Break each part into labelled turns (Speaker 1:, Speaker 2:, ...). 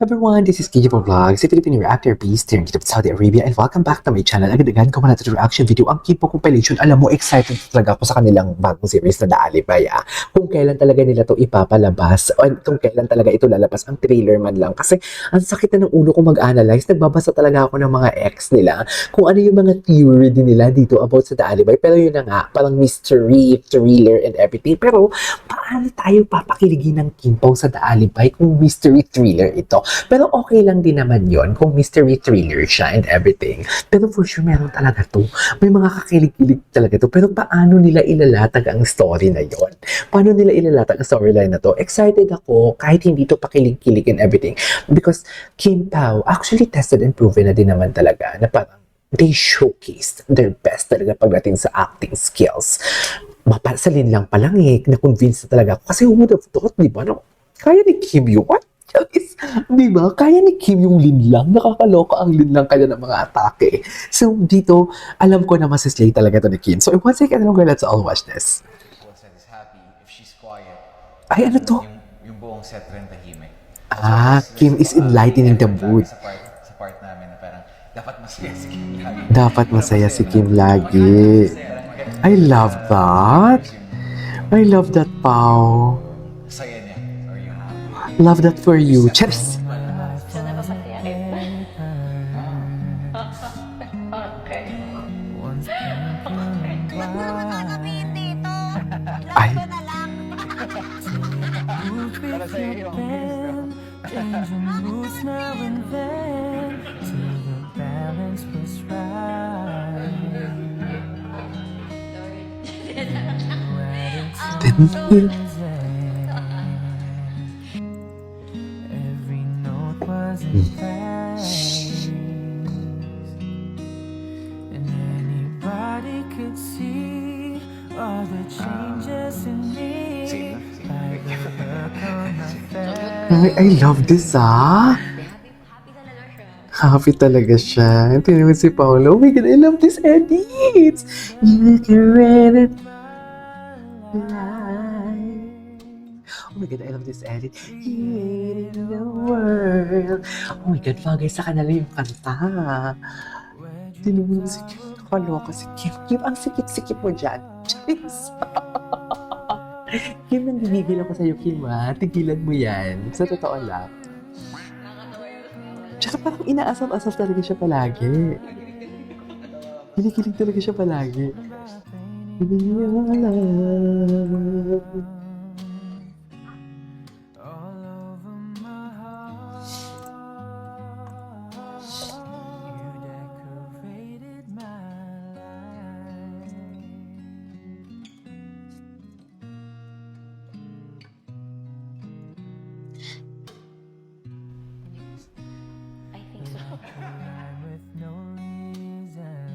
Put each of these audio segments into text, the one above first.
Speaker 1: Everyone, this is Kiji Vlogs, a Filipino reactor based here in Kingdom of Saudi Arabia, and welcome back to my channel. Agad-agad ko muna ito reaction video, ang K-pop compilation. Alam mo, excited talaga ako sa kanilang bagong series na Daalibay. Kung kailan talaga nila to ipapalabas, o kung kailan talaga ito lalabas, ang trailer man lang. Kasi ang sakit na ng ulo ko mag-analyze, nagbabasa talaga ako ng mga ex nila, kung ano yung mga theory din nila dito about sa Daalibay. Pero yun na nga, parang mystery, thriller, and everything. Pero paano tayo papakiligin ng Kimpaw sa Daalibay kung mystery thriller ito? Pero okay lang din naman yon kung mystery thriller siya and everything. Pero for sure, meron talaga to. May mga kakilig-kilig talaga to. Pero paano nila ilalatag ang story na yon? Paano nila ilalatag ang storyline na to? Excited ako kahit hindi to pakilig-kilig and everything. Because Kim Pao actually tested and proven na din naman talaga na parang they showcased their best talaga pagdating sa acting skills. Mapasalin lang pa lang na-convince na talaga ako. Kasi who would have thought, di ba? No? Kaya ni Kim yun? What? Di ba? Kaya ni Kim yung linlang. Nakakaloka ang linlang kanya ng mga atake. So, dito, alam ko na masislay talaga to ni Kim. So, one second longer, let's all watch this.
Speaker 2: Set is happy if she's quiet.
Speaker 1: Ay, ano to?
Speaker 2: Yung buong set rin tahimik.
Speaker 1: Kim is enlightening the mood.
Speaker 2: Sa part namin na parang dapat masaya si Kim lagi.
Speaker 1: Dapat masaya si Kim lagi. I love that. I love that, Pao.
Speaker 2: Saya niya. Or yung happy.
Speaker 1: Love that for you. Cheers!
Speaker 3: Siya na papasayahin. Okay.
Speaker 4: Huwag mo naman kakapiin dito.
Speaker 1: Ay.
Speaker 4: Love na lang.
Speaker 2: Para sa iyo.
Speaker 5: Changing moods now and then till the balance was right.
Speaker 1: Didn't you?
Speaker 5: Every note was in place, and anybody could see all the changes in me by the look on my face.
Speaker 1: I love this, Happy talaga siya. Tingnan mo si Paolo. Oh my God, I love this edit. You can read it. Oh my God, I love this edit. Here in the world. Oh my God, bagay sa kanila yung kanta. Tingnan mo si Kim. Nakaloka si Kim. Kim, ang sikip-sikip mo dyan. Charis. Kim, nanggigigil ako sa'yo, Kim, tigilan mo yan. Sa totoo lang. Tsaka parang inaasam-asam talaga siya palagi. Kinikilig talaga siya palagi. Give me your love.
Speaker 5: All over my heart, you decorated my life.
Speaker 3: I think so.
Speaker 5: Cry with no reason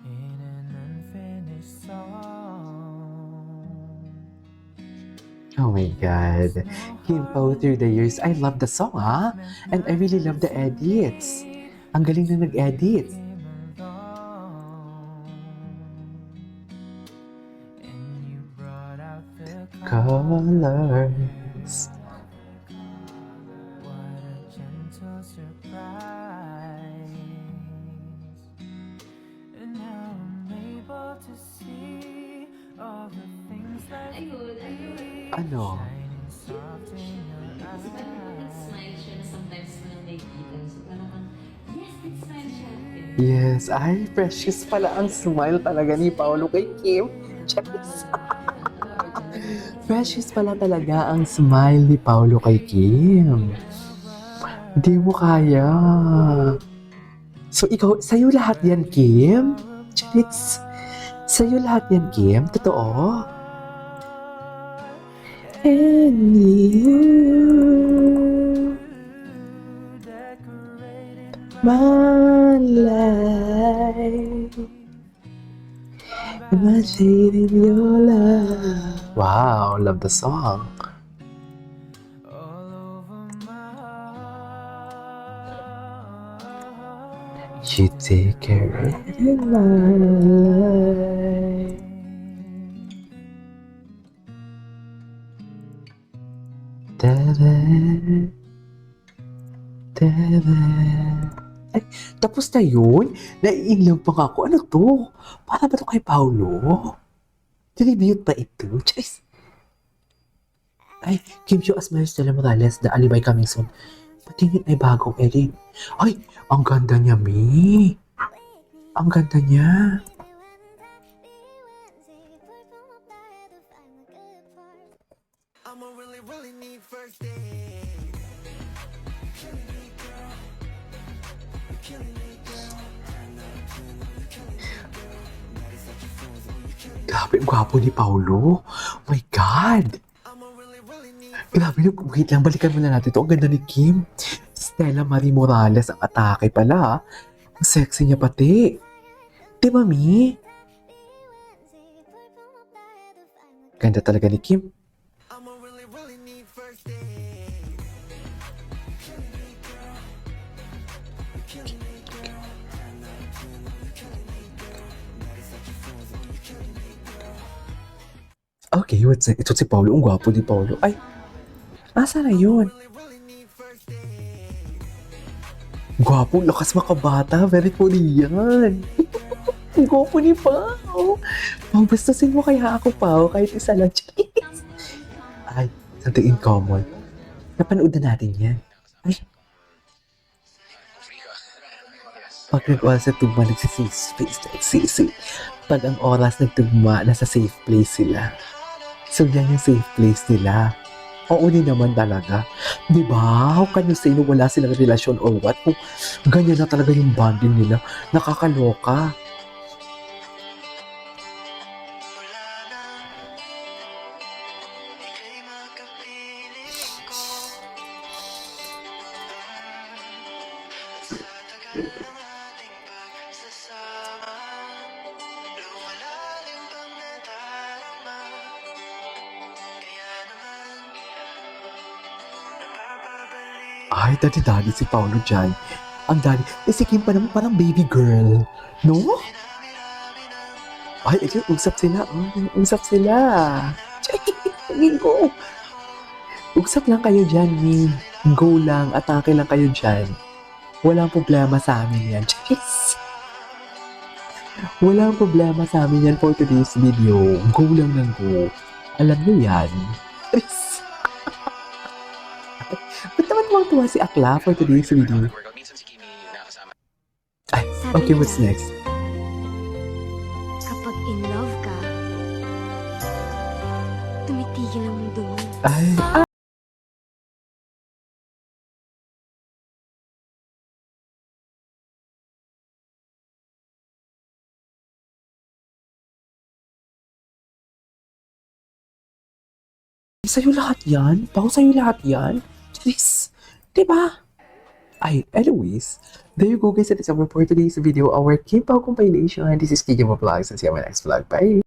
Speaker 5: in an unfinished song.
Speaker 1: Oh my God. Kim Pao through the years. I love the song, And I really love the edits. Ang galing na nag-edit.
Speaker 5: And you brought out the
Speaker 1: Colors.
Speaker 5: what a gentle surprise. And now I'm able to see all the things that you
Speaker 1: Ano?
Speaker 5: shining soft in your eyes.
Speaker 3: Smile siya na sometimes mo lang nakikita. So parang, yes, nag-smile siya.
Speaker 1: Yes. Ay, precious pala ang smile talaga ni Paolo kay Kim. Cheers. Precious pala talaga ang smile ni Paolo kay Kim. Hindi mo kaya. So, ikaw, sa'yo lahat yan, Kim? Cheers. Sa'yo lahat yan, Kim? Totoo? And you, my life, imagine your love. Wow, love the song.
Speaker 5: All over my heart.
Speaker 1: You take care of my life. that Ay, tapos na yun? Naiinlove pa nga ako. Ano to? Para ba to kay Paolo? Tribute ba ito? Charis. Ay, Kim Chiu as Miles de la Morales, The Alibay Coming Soon. Patingin ay bagong edit. Ay, ang ganda niya, Mi. Ang ganda niya. Grabe, ang gwapo ni Paolo. Oh my God. Grabe, wait lang, balikan muna natin ito. Ang ganda ni Kim. Stella Marie Morales ang atake pala. Ang sexy niya pati. Di ba, Mi? Ganda talaga ni Kim. Okay, what's it? Ito si Paolo. Ang gwapo ni Paolo. Ay, asa na yun? Gwapo, lakas makabata. Very Korean. Ang gwapo ni Pao. Pao, bastasin mo kaya ako, Pao. Kahit isa lang. Ay, something in common. Napanood na natin yan. Ay. Pag nag-oras na tugma, nagsa-safe space na nagsisi. Pag ang oras nagtugma, nasa safe place sila. So, yan yung safe place nila. Oo din naman talaga. Di ba? How can you say na wala silang relasyon or what? Kung ganyan na talaga yung bonding nila. Nakakaloka. Ay, dadi-dadi si Paolo dyan. Ang dadi. Eh, si Kim pa naman parang baby girl. No? Ay, usap sila. Usap sila. Tingin ko. Usap lang kayo dyan, Mi. Go lang. Atake lang kayo dyan. Walang problema sa amin yan. Cheers! Walang problema sa amin yan for today's video. Go lang ng go. Alam niyo yan. Cheers! Ba't naman tuwang-tuwa si Akla for today's video? Ay, okay, what's next?
Speaker 4: Kapag in love ka, tumitigil ang mundo mo.
Speaker 1: Ay, sa'yo lahat yan? Pao sa'yo lahat yan? Please, diba? Ay, anyways, there you go guys. That is our for today's video. Our Kim Pao compilation. This is Kija Vlogs. And see you on my next vlog. Bye!